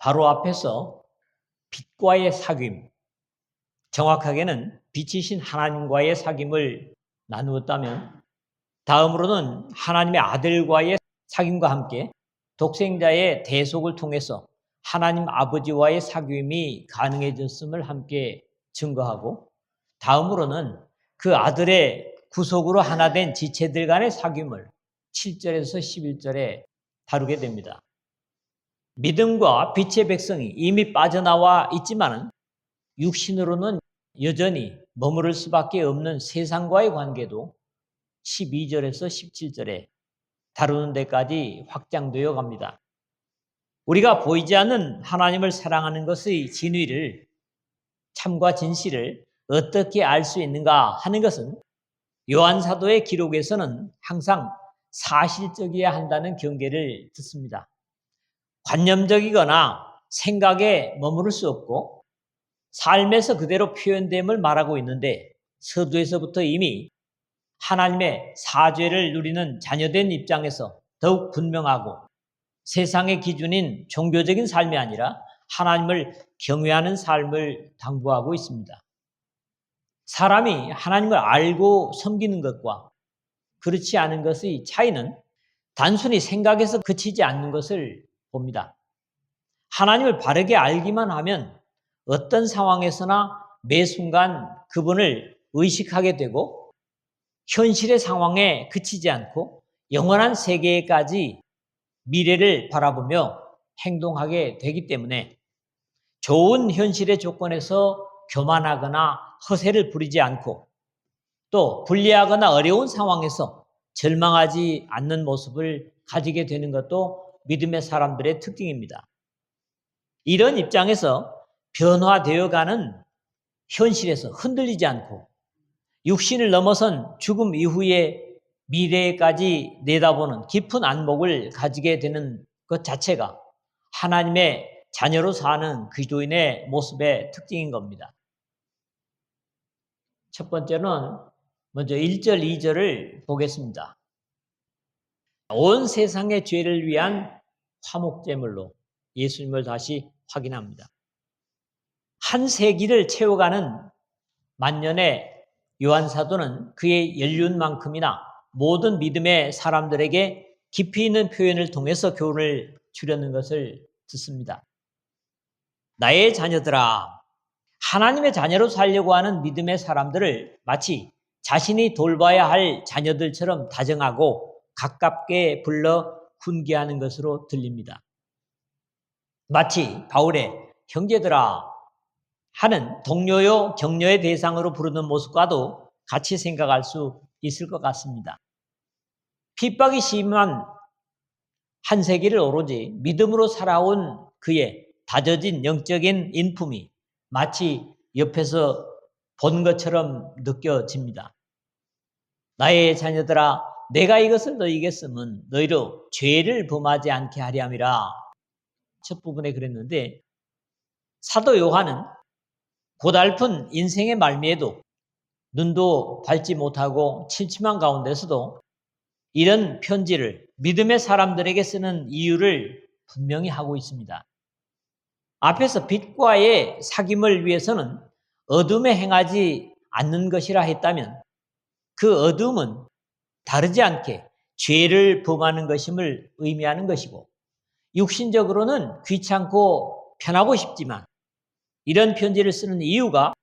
바로 앞에서 빛과의 사귐, 정확하게는 빛이신 하나님과의 사귐을 나누었다면, 다음으로는 하나님의 아들과의 사귐과 함께 독생자의 대속을 통해서 하나님 아버지와의 사귐이 가능해졌음을 함께 증거하고, 다음으로는 그 아들의 구속으로 하나 된 지체들 간의 사귐을 7절에서 11절에 다루게 됩니다. 믿음과 빛의 백성이 이미 빠져나와 있지만은 육신으로는 여전히 머무를 수밖에 없는 세상과의 관계도 12절에서 17절에 다루는 데까지 확장되어 갑니다. 우리가 보이지 않는 하나님을 사랑하는 것의 진위를, 참과 진실을 어떻게 알 수 있는가 하는 것은 요한사도의 기록에서는 항상 사실적이어야 한다는 경계를 듣습니다. 관념적이거나 생각에 머무를 수 없고 삶에서 그대로 표현됨을 말하고 있는데, 서두에서부터 이미 하나님의 사죄를 누리는 자녀된 입장에서 더욱 분명하고, 세상의 기준인 종교적인 삶이 아니라 하나님을 경외하는 삶을 당부하고 있습니다. 사람이 하나님을 알고 섬기는 것과 그렇지 않은 것의 차이는 단순히 생각에서 그치지 않는 것을 봅니다. 하나님을 바르게 알기만 하면 어떤 상황에서나 매 순간 그분을 의식하게 되고, 현실의 상황에 그치지 않고 영원한 세계까지 미래를 바라보며 행동하게 되기 때문에 좋은 현실의 조건에서 교만하거나 허세를 부리지 않고, 또 불리하거나 어려운 상황에서 절망하지 않는 모습을 가지게 되는 것도 믿음의 사람들의 특징입니다. 이런 입장에서 변화되어가는 현실에서 흔들리지 않고 육신을 넘어선 죽음 이후의 미래까지 내다보는 깊은 안목을 가지게 되는 것 자체가 하나님의 자녀로 사는 그리스도인의 모습의 특징인 겁니다. 첫 번째는 먼저 1절, 2절을 보겠습니다. 온 세상의 죄를 위한 화목제물로 예수님을 다시 확인합니다. 한 세기를 채워가는 만년의 요한사도는 그의 연륜만큼이나 모든 믿음의 사람들에게 깊이 있는 표현을 통해서 교훈을 주려는 것을 듣습니다. 나의 자녀들아, 하나님의 자녀로 살려고 하는 믿음의 사람들을 마치 자신이 돌봐야 할 자녀들처럼 다정하고 가깝게 불러 훈계하는 것으로 들립니다. 마치 바울의 형제들아 하는 동료요 격려의 대상으로 부르는 모습과도 같이 생각할 수 있을 것 같습니다. 핍박이 심한 한 세기를 오로지 믿음으로 살아온 그의 다져진 영적인 인품이 마치 옆에서 본 것처럼 느껴집니다. 나의 자녀들아, 내가 이것을 너희에게 쓰면 너희로 죄를 범하지 않게 하려 함이라. 첫 부분에 그랬는데, 사도 요한은 고달픈 인생의 말미에도 눈도 밟지 못하고 침침한 가운데서도 이런 편지를 믿음의 사람들에게 쓰는 이유를 분명히 하고 있습니다. 앞에서 빛과의 사귐을 위해서는 어둠에 행하지 않는 것이라 했다면, 그 어둠은 다르지 않게 죄를 범하는 것임을 의미하는 것이고, 육신적으로는 귀찮고 편하고 싶지만 이런 편지를 쓰는 이유가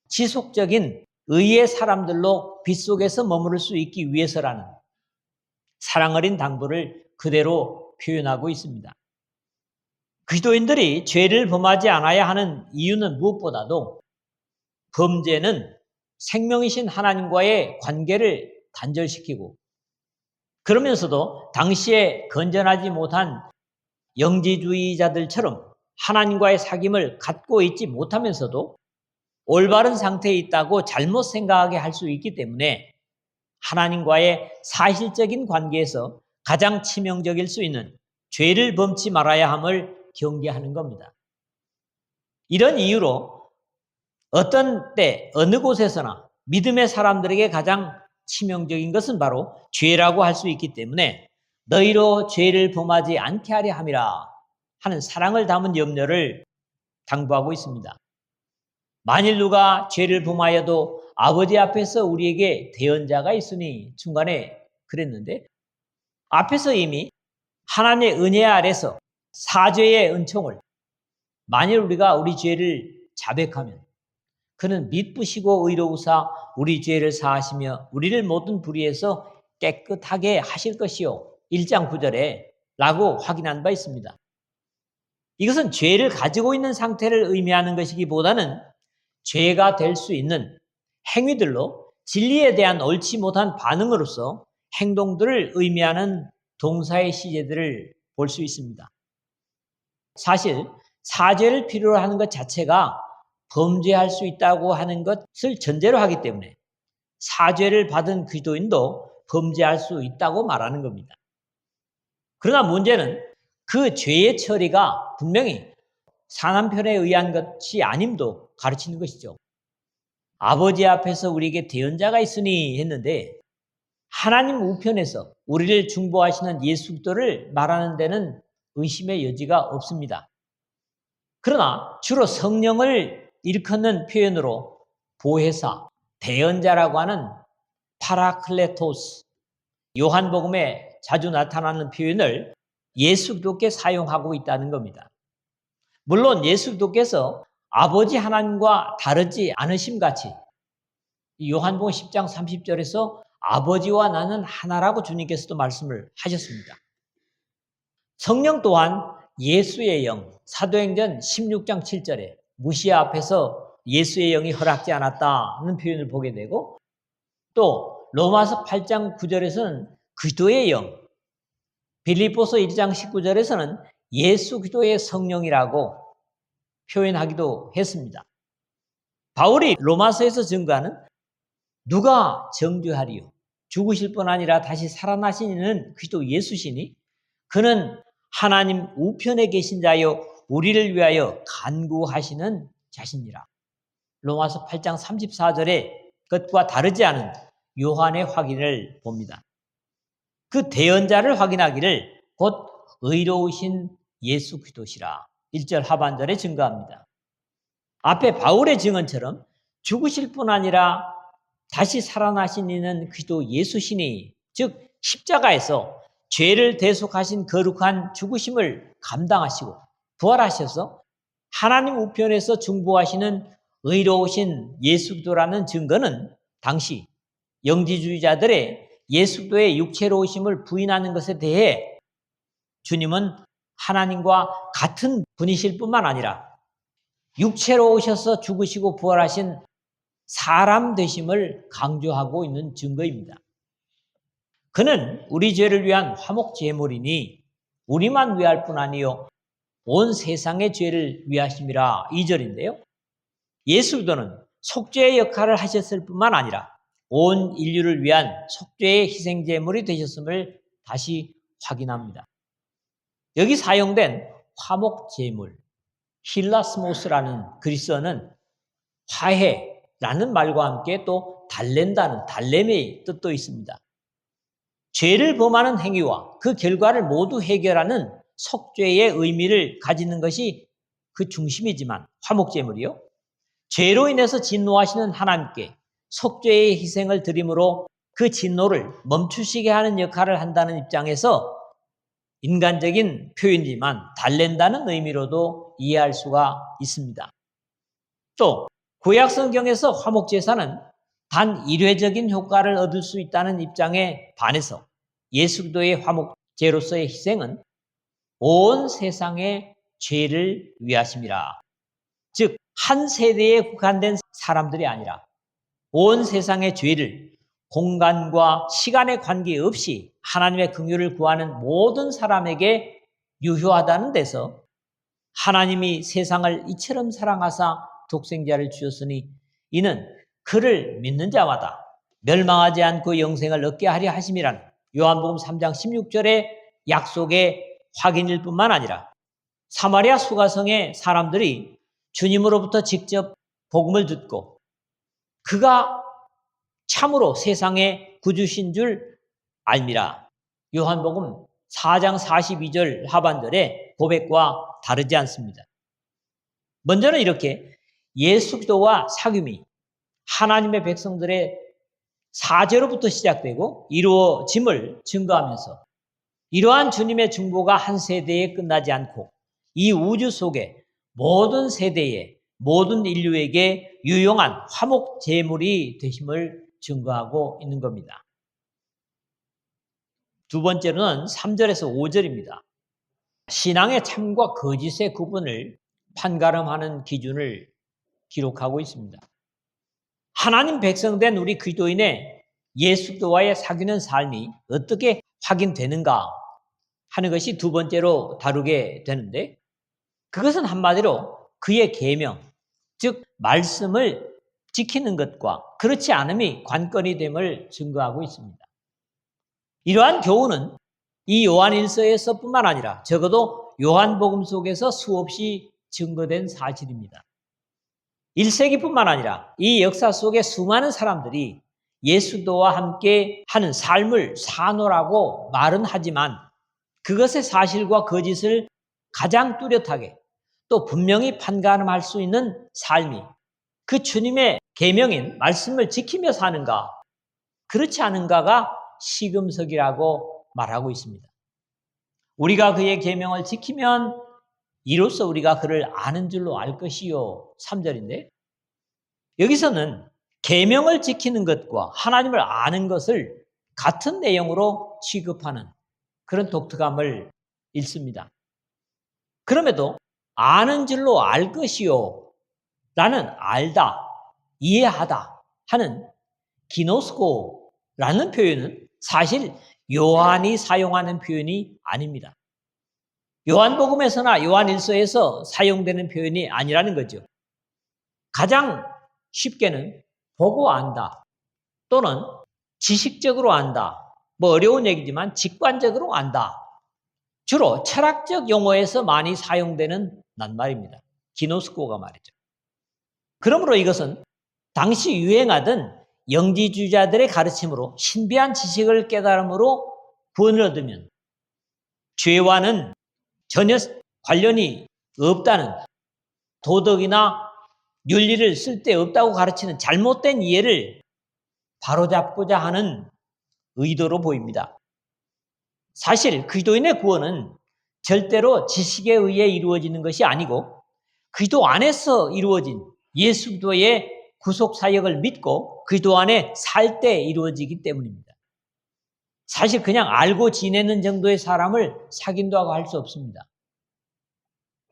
지속적인 의의 사람들로 빛 속에서 머무를 수 있기 위해서라는 사랑 어린 당부를 그대로 표현하고 있습니다. 그리스도인들이 죄를 범하지 않아야 하는 이유는 무엇보다도 범죄는 생명이신 하나님과의 관계를 단절시키고, 그러면서도 당시에 건전하지 못한 영지주의자들처럼 하나님과의 사귐을 갖고 있지 못하면서도 올바른 상태에 있다고 잘못 생각하게 할 수 있기 때문에 하나님과의 사실적인 관계에서 가장 치명적일 수 있는 죄를 범치 말아야 함을 경계하는 겁니다. 이런 이유로 어떤 때 어느 곳에서나 믿음의 사람들에게 가장 치명적인 것은 바로 죄라고 할 수 있기 때문에 너희로 죄를 범하지 않게 하려 함이라 하는 사랑을 담은 염려를 당부하고 있습니다. 만일 누가 죄를 범하여도 아버지 앞에서 우리에게 대언자가 있으니 중간에 그랬는데 앞에서 이미 하나님의 은혜 아래서 사죄의 은총을 만일 우리가 우리 죄를 자백하면 그는 미쁘시고 의로우사 우리 죄를 사하시며 우리를 모든 불의에서 깨끗하게 하실 것이요. 1장 9절에 라고 확인한 바 있습니다. 이것은 죄를 가지고 있는 상태를 의미하는 것이기보다는 죄가 될 수 있는 행위들로 진리에 대한 옳지 못한 반응으로서 행동들을 의미하는 동사의 시제들을 볼 수 있습니다. 사실 사죄를 필요로 하는 것 자체가 범죄할 수 있다고 하는 것을 전제로 하기 때문에 사죄를 받은 기도인도 범죄할 수 있다고 말하는 겁니다. 그러나 문제는 그 죄의 처리가 분명히 사남편에 의한 것이 아님도 가르치는 것이죠. 아버지 앞에서 우리에게 대언자가 있으니 했는데 하나님 우편에서 우리를 중보하시는 예수 그리스도를 말하는 데는 의심의 여지가 없습니다. 그러나 주로 성령을 일컫는 표현으로 보혜사, 대언자라고 하는 파라클레토스, 요한복음에 자주 나타나는 표현을 예수 그리스도께 사용하고 있다는 겁니다. 물론 예수 그리스도께서 아버지 하나님과 다르지 않으심 같이 요한복음 10장 30절에서 아버지와 나는 하나라고 주님께서도 말씀을 하셨습니다. 성령 또한 예수의 영, 사도행전 16장 7절에 무시아 앞에서 예수의 영이 허락지 않았다는 표현을 보게 되고 또 로마서 8장 9절에서는 그리스도의 영, 빌립보서 1장 19절에서는 예수 그리스도의 성령이라고 표현하기도 했습니다. 바울이 로마서에서 증거하는 누가 정죄하리요? 죽으실 뿐 아니라 다시 살아나신 이는 그리스도 예수시니 그는 하나님 우편에 계신 자여 우리를 위하여 간구하시는 자신이라. 로마서 8장 34절의 것과 다르지 않은 요한의 확인을 봅니다. 그 대언자를 확인하기를 곧 의로우신 예수 그리스도시라. 1절 하반절에 증거합니다. 앞에 바울의 증언처럼 죽으실 뿐 아니라 다시 살아나신 이는 그리스도 예수시니 즉 십자가에서 죄를 대속하신 거룩한 죽으심을 감당하시고 부활하셔서 하나님 우편에서 중보하시는 의로우신 예수 그리스도라는 증거는 당시 영지주의자들의 예수 그리스도의 육체로 오심을 부인하는 것에 대해 주님은 하나님과 같은 분이실 뿐만 아니라 육체로 오셔서 죽으시고 부활하신 사람 되심을 강조하고 있는 증거입니다. 그는 우리 죄를 위한 화목 제물이니 우리만 위할 뿐 아니요 온 세상의 죄를 위하심이라 2절인데요. 예수 그리스도는 속죄의 역할을 하셨을 뿐만 아니라 온 인류를 위한 속죄의 희생 제물이 되셨음을 다시 확인합니다. 여기 사용된 화목 제물, 힐라스모스라는 그리스어는 화해라는 말과 함께 또 달랜다는 달렘의 뜻도 있습니다. 죄를 범하는 행위와 그 결과를 모두 해결하는 속죄의 의미를 가지는 것이 그 중심이지만 화목제물이요. 죄로 인해서 진노하시는 하나님께 속죄의 희생을 드림으로 그 진노를 멈추시게 하는 역할을 한다는 입장에서 인간적인 표현이지만 달랜다는 의미로도 이해할 수가 있습니다. 또 구약 성경에서 화목제사는 단 일회적인 효과를 얻을 수 있다는 입장에 반해서 예수 그리스도의 화목제로서의 희생은 온 세상의 죄를 위하심이라. 즉 한 세대에 국한된 사람들이 아니라 온 세상의 죄를 공간과 시간의 관계없이 하나님의 긍휼을 구하는 모든 사람에게 유효하다는 데서 하나님이 세상을 이처럼 사랑하사 독생자를 주셨으니 이는 그를 믿는 자마다 멸망하지 않고 영생을 얻게 하려 하심이라는 요한복음 3장 16절의 약속의 확인일 뿐만 아니라 사마리아 수가성의 사람들이 주님으로부터 직접 복음을 듣고 그가 참으로 세상의 구주신 줄 알미라. 요한복음 4장 42절 하반절의 고백과 다르지 않습니다. 먼저는 이렇게 예수 그리스도와 사귐이 하나님의 백성들의 사죄로부터 시작되고 이루어짐을 증거하면서 이러한 주님의 중보가 한 세대에 끝나지 않고 이 우주 속에 모든 세대에 모든 인류에게 유용한 화목 제물이 되심을 증거하고 있는 겁니다. 두 번째로는 3절에서 5절입니다. 신앙의 참과 거짓의 구분을 판가름하는 기준을 기록하고 있습니다. 하나님 백성된 우리 그리스도인의 예수와의 사귀는 삶이 어떻게 확인되는가 하는 것이 두 번째로 다루게 되는데, 그것은 한마디로 그의 계명, 즉 말씀을 지키는 것과 그렇지 않음이 관건이 됨을 증거하고 있습니다. 이러한 교훈은 이 요한일서에서뿐만 아니라 적어도 요한복음 속에서 수없이 증거된 사실입니다. 1세기뿐만 아니라 이 역사 속에 수많은 사람들이 예수도와 함께 하는 삶을 사노라고 말은 하지만 그것의 사실과 거짓을 가장 뚜렷하게 또 분명히 판가름할 수 있는 삶이 그 주님의 계명인 말씀을 지키며 사는가, 그렇지 않은가가 시금석이라고 말하고 있습니다. 우리가 그의 계명을 지키면 이로써 우리가 그를 아는 줄로 알 것이요. 3절인데 여기서는 계명을 지키는 것과 하나님을 아는 것을 같은 내용으로 취급하는 그런 독특함을 읽습니다. 그럼에도 아는 줄로 알 것이요 라는 알다, 이해하다 하는 기노스코라는 표현은 사실 요한이 사용하는 표현이 아닙니다. 요한복음에서나 요한일서에서 사용되는 표현이 아니라는 거죠. 가장 쉽게는 보고 안다 또는 지식적으로 안다, 뭐 어려운 얘기지만 직관적으로 안다, 주로 철학적 용어에서 많이 사용되는 낱말입니다. 기노스코가 말이죠. 그러므로 이것은 당시 유행하던 영지주의자들의 가르침으로 신비한 지식을 깨달음으로 구원을 얻으면 죄와는 전혀 관련이 없다는, 도덕이나 윤리를 쓸데없다고 가르치는 잘못된 이해를 바로잡고자 하는 의도로 보입니다. 사실 그리스도인의 구원은 절대로 지식에 의해 이루어지는 것이 아니고 그리스도 안에서 이루어진 예수 그리스도의 구속 사역을 믿고 그리스도 안에 살 때 이루어지기 때문입니다. 사실 그냥 알고 지내는 정도의 사람을 사귄다고 할 수 없습니다.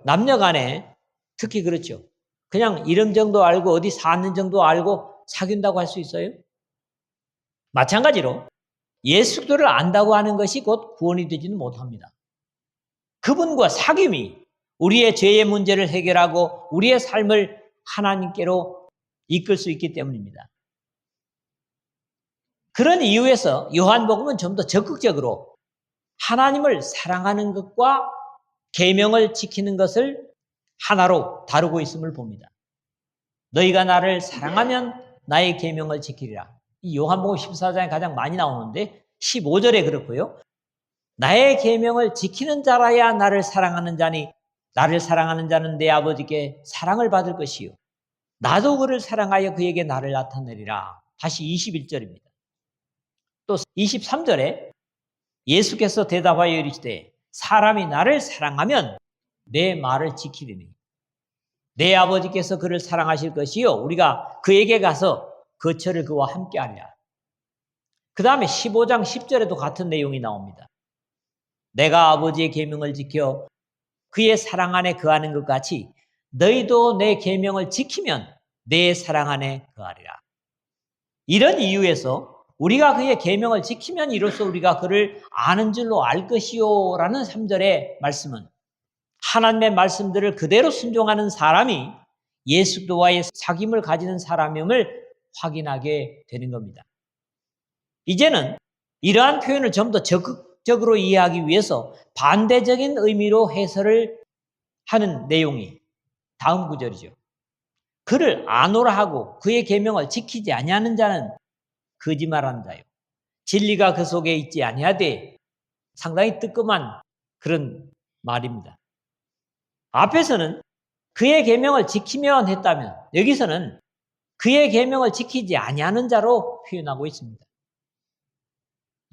남녀 간에 특히 그렇죠. 그냥 이름 정도 알고 어디 사는 정도 알고 사귄다고 할 수 있어요? 마찬가지로 예수 그리스도를 안다고 하는 것이 곧 구원이 되지는 못합니다. 그분과 사귐이 우리의 죄의 문제를 해결하고 우리의 삶을 하나님께로 이끌 수 있기 때문입니다. 그런 이유에서 요한복음은 좀 더 적극적으로 하나님을 사랑하는 것과 계명을 지키는 것을 하나로 다루고 있음을 봅니다. 너희가 나를 사랑하면 나의 계명을 지키리라. 이 요한복음 14장에 가장 많이 나오는데 15절에 그렇고요. 나의 계명을 지키는 자라야 나를 사랑하는 자니 나를 사랑하는 자는 내 아버지께 사랑을 받을 것이요 나도 그를 사랑하여 그에게 나를 나타내리라. 다시 21절입니다. 또 23절에 예수께서 대답하여 이르시되 사람이 나를 사랑하면 내 말을 지키리니 내 아버지께서 그를 사랑하실 것이요 우리가 그에게 가서 거처를 그와 함께 하리라. 그 다음에 15장 10절에도 같은 내용이 나옵니다. 내가 아버지의 계명을 지켜 그의 사랑 안에 거하는 것 같이 너희도 내 계명을 지키면 내 사랑 안에 거하리라. 이런 이유에서 우리가 그의 계명을 지키면 이로써 우리가 그를 아는 줄로 알 것이요 라는 3절의 말씀은 하나님의 말씀들을 그대로 순종하는 사람이 예수 그리스도와의 사귐을 가지는 사람임을 확인하게 되는 겁니다. 이제는 이러한 표현을 좀 더 적극적으로 이해하기 위해서 반대적인 의미로 해설을 하는 내용이 다음 구절이죠. 그를 아노라 하고 그의 계명을 지키지 아니하는 자는 거짓말하는 자요 진리가 그 속에 있지 아니하되, 상당히 뜨끔한 그런 말입니다. 앞에서는 그의 계명을 지키면 했다면 여기서는 그의 계명을 지키지 아니하는 자로 표현하고 있습니다.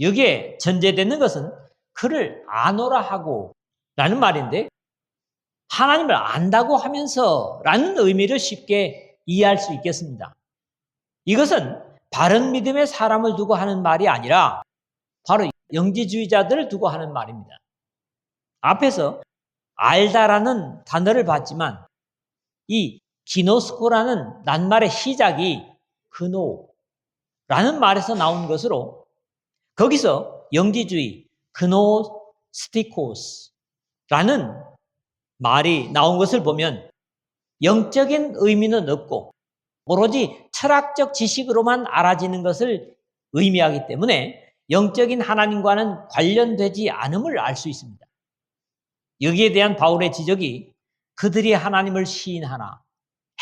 여기에 전제되는 것은 그를 아노라 하고 라는 말인데 하나님을 안다고 하면서 라는 의미를 쉽게 이해할 수 있겠습니다. 이것은 바른 믿음의 사람을 두고 하는 말이 아니라 바로 영지주의자들을 두고 하는 말입니다. 앞에서 알다라는 단어를 봤지만 이 기노스코라는 낱말의 시작이 그노라는 말에서 나온 것으로 거기서 영지주의 그노스티코스라는 말이 나온 것을 보면 영적인 의미는 없고 오로지 철학적 지식으로만 알아지는 것을 의미하기 때문에 영적인 하나님과는 관련되지 않음을 알 수 있습니다. 여기에 대한 바울의 지적이 그들이 하나님을 시인하나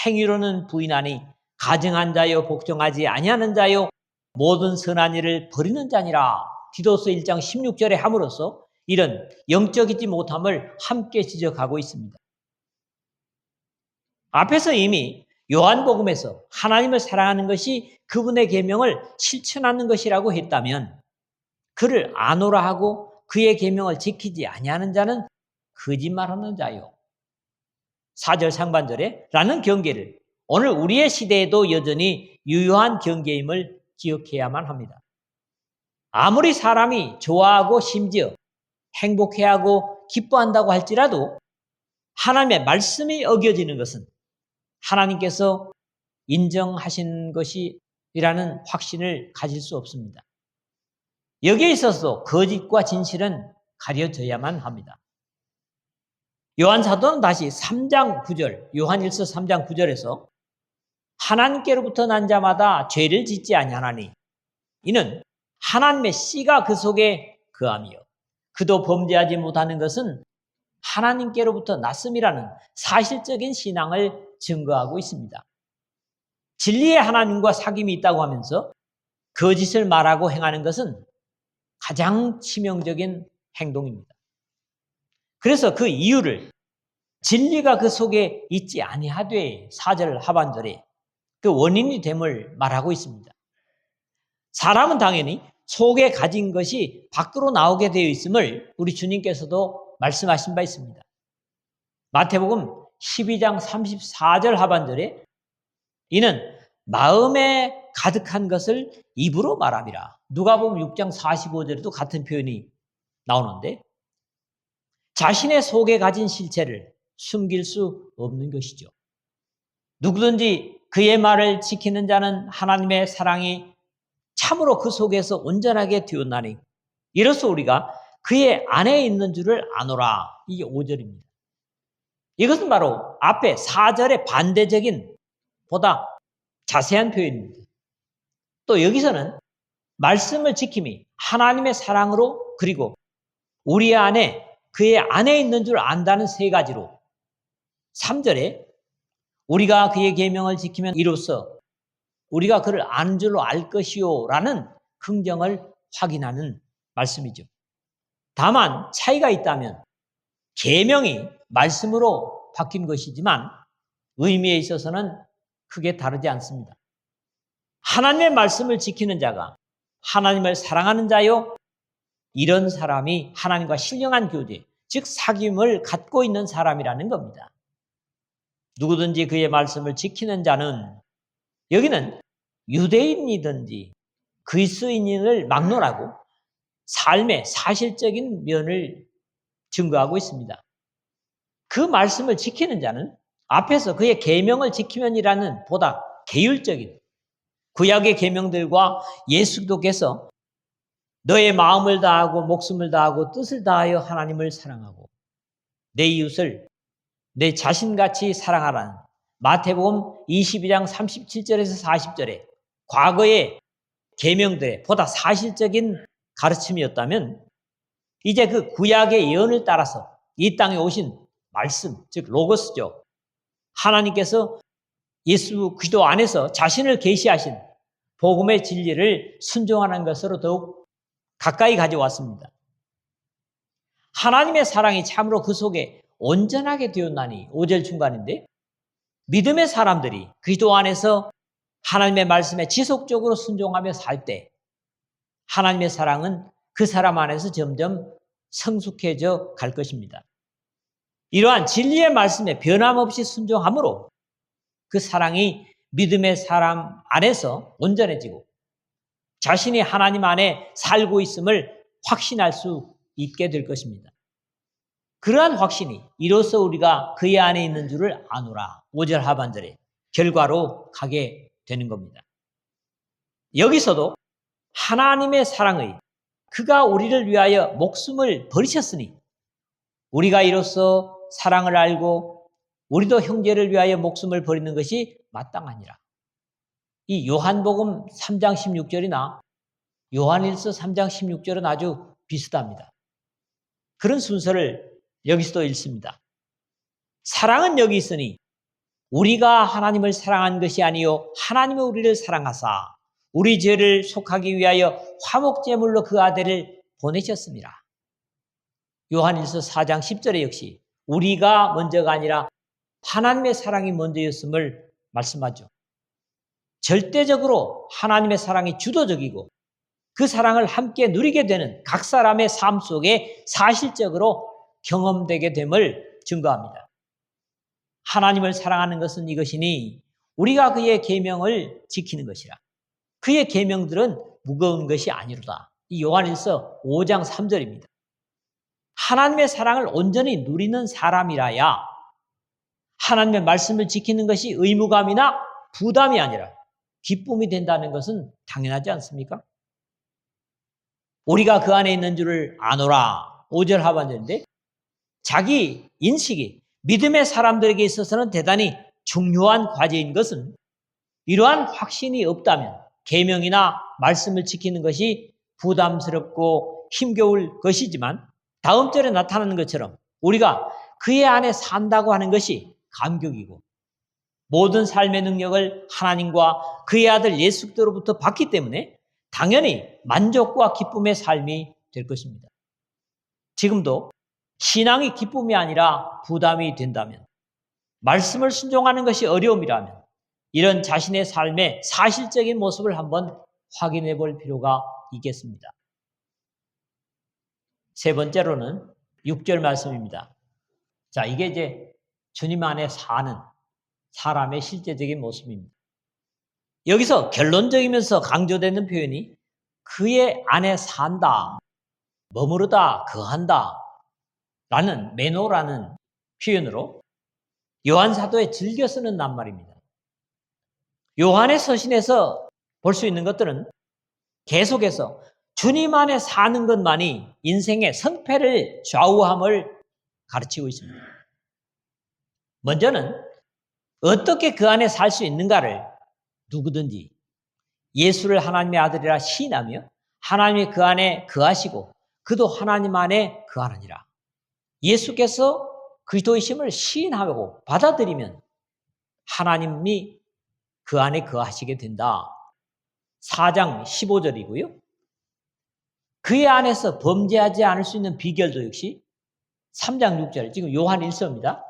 행위로는 부인하니 가증한 자요 복종하지 아니하는 자요 모든 선한 일을 버리는 자니라. 디도서 1장 16절에 함으로써 이런 영적이지 못함을 함께 지적하고 있습니다. 앞에서 이미 요한복음에서 하나님을 사랑하는 것이 그분의 계명을 실천하는 것이라고 했다면 그를 아노라 하고 그의 계명을 지키지 아니하는 자는 거짓말하는 자요. 4절 상반절에 라는 경계를 오늘 우리의 시대에도 여전히 유효한 경계임을 기억해야만 합니다. 아무리 사람이 좋아하고 심지어 행복해하고 기뻐한다고 할지라도 하나님의 말씀이 어겨지는 것은 하나님께서 인정하신 것이라는 확신을 가질 수 없습니다. 여기에 있어서 거짓과 진실은 가려져야만 합니다. 요한 사도는 다시 3장 9절, 요한일서 3장 9절에서 하나님께로부터 난 자마다 죄를 짓지 아니하나니 이는 하나님의 씨가 그 속에 거하며 그도 범죄하지 못하는 것은 하나님께로부터 났음이라는 사실적인 신앙을 증거하고 있습니다. 진리의 하나님과 사귐이 있다고 하면서 거짓을 말하고 행하는 것은 가장 치명적인 행동입니다. 그래서 그 이유를 진리가 그 속에 있지 아니하되 4절 하반절에 그 원인이 됨을 말하고 있습니다. 사람은 당연히 속에 가진 것이 밖으로 나오게 되어 있음을 우리 주님께서도 말씀하신 바 있습니다. 마태복음 12장 34절 하반절에 이는 마음에 가득한 것을 입으로 말함이라. 누가복음 6장 45절에도 같은 표현이 나오는데 자신의 속에 가진 실체를 숨길 수 없는 것이죠. 누구든지 그의 말을 지키는 자는 하나님의 사랑이 참으로 그 속에서 온전하게 되었나니 이로써 우리가 그의 안에 있는 줄을 아노라. 이게 5절입니다. 이것은 바로 앞에 4절의 반대적인 보다 자세한 표현입니다. 또 여기서는 말씀을 지킴이 하나님의 사랑으로 그리고 우리 안에 그의 안에 있는 줄 안다는 세 가지로 3절에 우리가 그의 계명을 지키면 이로써 우리가 그를 아는 줄로 알 것이요 라는 긍정을 확인하는 말씀이죠. 다만 차이가 있다면 계명이 말씀으로 바뀐 것이지만 의미에 있어서는 크게 다르지 않습니다. 하나님의 말씀을 지키는 자가 하나님을 사랑하는 자요 이런 사람이 하나님과 신령한 교제, 즉 사귐을 갖고 있는 사람이라는 겁니다. 누구든지 그의 말씀을 지키는 자는 여기는 유대인이든지 그리스도인을 막론하고 삶의 사실적인 면을 증거하고 있습니다. 그 말씀을 지키는 자는 앞에서 그의 계명을 지키면이라는 보다 계율적인 구약의 계명들과 예수도께서 너의 마음을 다하고 목숨을 다하고 뜻을 다하여 하나님을 사랑하고 내 이웃을 내 자신같이 사랑하라는 마태복음 22장 37절에서 40절에 과거의 계명들의 보다 사실적인 가르침이었다면 이제 그 구약의 예언을 따라서 이 땅에 오신 말씀, 즉 로고스죠. 하나님께서 예수 그리스도 안에서 자신을 계시하신 복음의 진리를 순종하는 것으로 더욱 가까이 가져왔습니다. 하나님의 사랑이 참으로 그 속에 온전하게 되었나니 5절 중간인데 믿음의 사람들이 그리스도 안에서 하나님의 말씀에 지속적으로 순종하며 살 때 하나님의 사랑은 그 사람 안에서 점점 성숙해져 갈 것입니다. 이러한 진리의 말씀에 변함없이 순종함으로 그 사랑이 믿음의 사람 안에서 온전해지고 자신이 하나님 안에 살고 있음을 확신할 수 있게 될 것입니다. 그러한 확신이 이로써 우리가 그의 안에 있는 줄을 아노라. 5절 하반절에 결과로 가게 되는 겁니다. 여기서도 하나님의 사랑의 그가 우리를 위하여 목숨을 버리셨으니 우리가 이로써 사랑을 알고 우리도 형제를 위하여 목숨을 버리는 것이 마땅하니라. 이 요한복음 3장 16절이나 요한일서 3장 16절은 아주 비슷합니다. 그런 순서를 여기서도 읽습니다. 사랑은 여기 있으니 우리가 하나님을 사랑한 것이 아니요 하나님은 우리를 사랑하사 우리 죄를 속하기 위하여 화목제물로 그 아들을 보내셨습니다. 요한일서 4장 10절에 역시 우리가 먼저가 아니라 하나님의 사랑이 먼저였음을 말씀하죠. 절대적으로 하나님의 사랑이 주도적이고 그 사랑을 함께 누리게 되는 각 사람의 삶 속에 사실적으로 경험되게 됨을 증거합니다. 하나님을 사랑하는 것은 이것이니 우리가 그의 계명을 지키는 것이라. 그의 계명들은 무거운 것이 아니로다. 이 요한일서 5장 3절입니다. 하나님의 사랑을 온전히 누리는 사람이라야 하나님의 말씀을 지키는 것이 의무감이나 부담이 아니라 기쁨이 된다는 것은 당연하지 않습니까? 우리가 그 안에 있는 줄을 아노라. 5절 하반절인데 자기 인식이 믿음의 사람들에게 있어서는 대단히 중요한 과제인 것은 이러한 확신이 없다면 계명이나 말씀을 지키는 것이 부담스럽고 힘겨울 것이지만 다음 절에 나타나는 것처럼 우리가 그의 안에 산다고 하는 것이 감격이고 모든 삶의 능력을 하나님과 그의 아들 예수 그리스도로부터 받기 때문에 당연히 만족과 기쁨의 삶이 될 것입니다. 지금도 신앙이 기쁨이 아니라 부담이 된다면 말씀을 순종하는 것이 어려움이라면 이런 자신의 삶의 사실적인 모습을 한번 확인해 볼 필요가 있겠습니다. 세 번째로는 6절 말씀입니다. 자, 이게 이제 주님 안에 사는 사람의 실제적인 모습입니다. 여기서 결론적이면서 강조되는 표현이 그의 안에 산다, 머무르다, 거한다 라는 메노라는 표현으로 요한 사도에 즐겨 쓰는 낱말입니다. 요한의 서신에서 볼 수 있는 것들은 계속해서 주님 안에 사는 것만이 인생의 성패를 좌우함을 가르치고 있습니다. 먼저는 어떻게 그 안에 살 수 있는가를 누구든지 예수를 하나님의 아들이라 시인하며 하나님이 그 안에 거하시고 그도 하나님 안에 거하느니라. 예수께서 그리스도이심을 시인하고 받아들이면 하나님이 그 안에 거하시게 된다. 4장 15절이고요. 그의 안에서 범죄하지 않을 수 있는 비결도 역시 3장 6절, 지금 요한 1서입니다.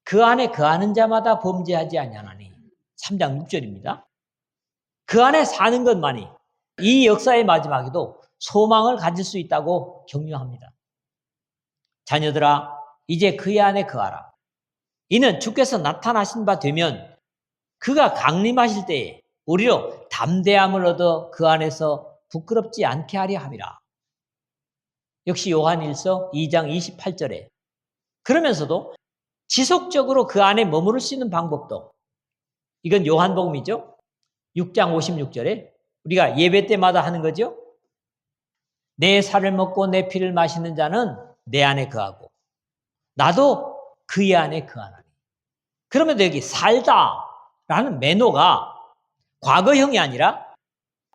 그 안에 거하는 자마다 범죄하지 아니하나니 3장 6절입니다. 그 안에 사는 것만이 이 역사의 마지막에도 소망을 가질 수 있다고 격려합니다. 자녀들아 이제 그의 안에 거하라. 이는 주께서 나타나신 바 되면 그가 강림하실 때에 우리로 담대함을 얻어 그 안에서 부끄럽지 않게 하려 함이라. 역시 요한 1서 2장 28절에 그러면서도 지속적으로 그 안에 머무를 수 있는 방법도 이건 요한복음이죠. 6장 56절에 우리가 예배 때마다 하는 거죠. 내 살을 먹고 내 피를 마시는 자는 내 안에 거하고 나도 그의 안에 거하나니. 그러면 여기 살다라는 매노가 과거형이 아니라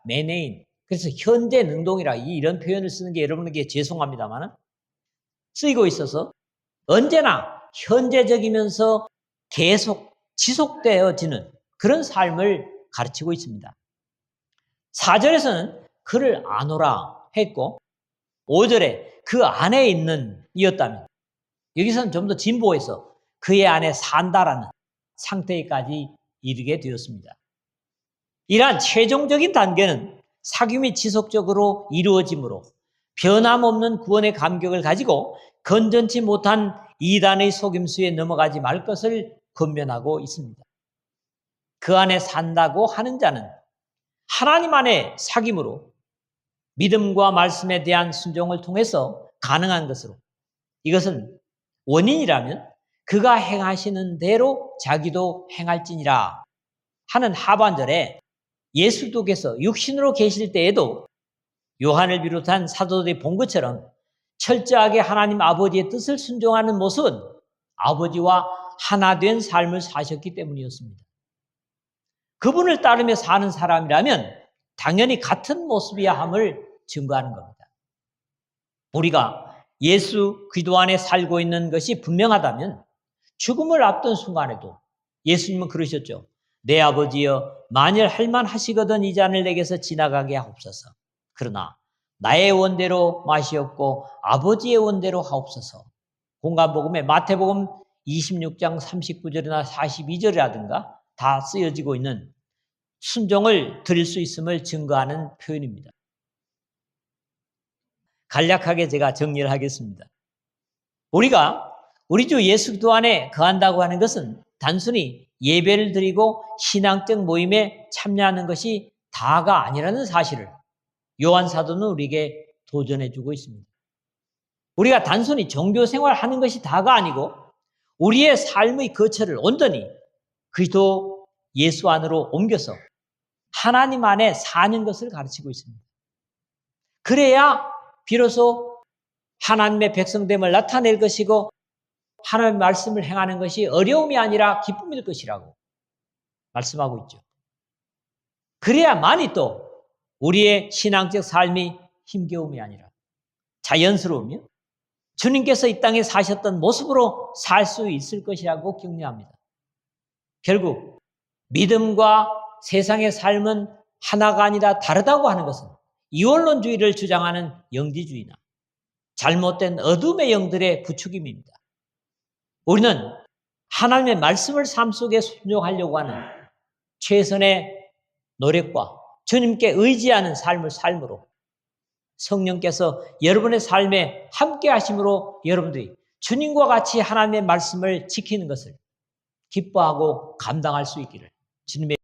매네인. 그래서 현재 능동이라 이런 표현을 쓰는 게 여러분에게 죄송합니다만 쓰이고 있어서 언제나 현재적이면서 계속 지속되어지는 그런 삶을 가르치고 있습니다. 4절에서는 그를 아노라 했고 5절에 그 안에 있는 이었다면 여기서는 좀 더 진보해서 그의 안에 산다라는 상태까지 이르게 되었습니다. 이러한 최종적인 단계는 사귐이 지속적으로 이루어지므로 변함없는 구원의 감격을 가지고 건전치 못한 이단의 속임수에 넘어가지 말 것을 권면하고 있습니다. 그 안에 산다고 하는 자는 하나님 안에 사귐으로 믿음과 말씀에 대한 순종을 통해서 가능한 것으로, 이것은 원인이라면 그가 행하시는 대로 자기도 행할지니라 하는 하반절에 예수도께서 육신으로 계실 때에도 요한을 비롯한 사도들이 본 것처럼 철저하게 하나님 아버지의 뜻을 순종하는 모습은 아버지와 하나 된 삶을 사셨기 때문이었습니다. 그분을 따르며 사는 사람이라면 당연히 같은 모습이야 함을 증거하는 겁니다. 우리가 예수 그리스도 안에 살고 있는 것이 분명하다면 죽음을 앞둔 순간에도 예수님은 그러셨죠. 내 아버지여, 만일 할만하시거든 이 잔을 내게서 지나가게 하옵소서. 그러나 나의 원대로 마시옵고 아버지의 원대로 하옵소서. 공간복음에 마태복음 26장 39절이나 42절이라든가 다 쓰여지고 있는 순종을 드릴 수 있음을 증거하는 표현입니다. 간략하게 제가 정리를 하겠습니다. 우리가 우리 주 예수 그리스도 안에 거한다고 하는 것은 단순히 예배를 드리고 신앙적 모임에 참여하는 것이 다가 아니라는 사실을 요한 사도는 우리에게 도전해 주고 있습니다. 우리가 단순히 종교 생활하는 것이 다가 아니고 우리의 삶의 거처를 온전히 그리스도 예수 안으로 옮겨서 하나님 안에 사는 것을 가르치고 있습니다. 그래야 비로소 하나님의 백성됨을 나타낼 것이고 하나님의 말씀을 행하는 것이 어려움이 아니라 기쁨일 것이라고 말씀하고 있죠. 그래야만이 또 우리의 신앙적 삶이 힘겨움이 아니라 자연스러우며 주님께서 이 땅에 사셨던 모습으로 살 수 있을 것이라고 격려합니다. 결국 믿음과 세상의 삶은 하나가 아니라 다르다고 하는 것은 이원론주의를 주장하는 영지주의나 잘못된 어둠의 영들의 부추김입니다. 우리는 하나님의 말씀을 삶 속에 순종하려고 하는 최선의 노력과 주님께 의지하는 삶을 삶으로 성령께서 여러분의 삶에 함께 하심으로 여러분들이 주님과 같이 하나님의 말씀을 지키는 것을 기뻐하고 감당할 수 있기를 주님의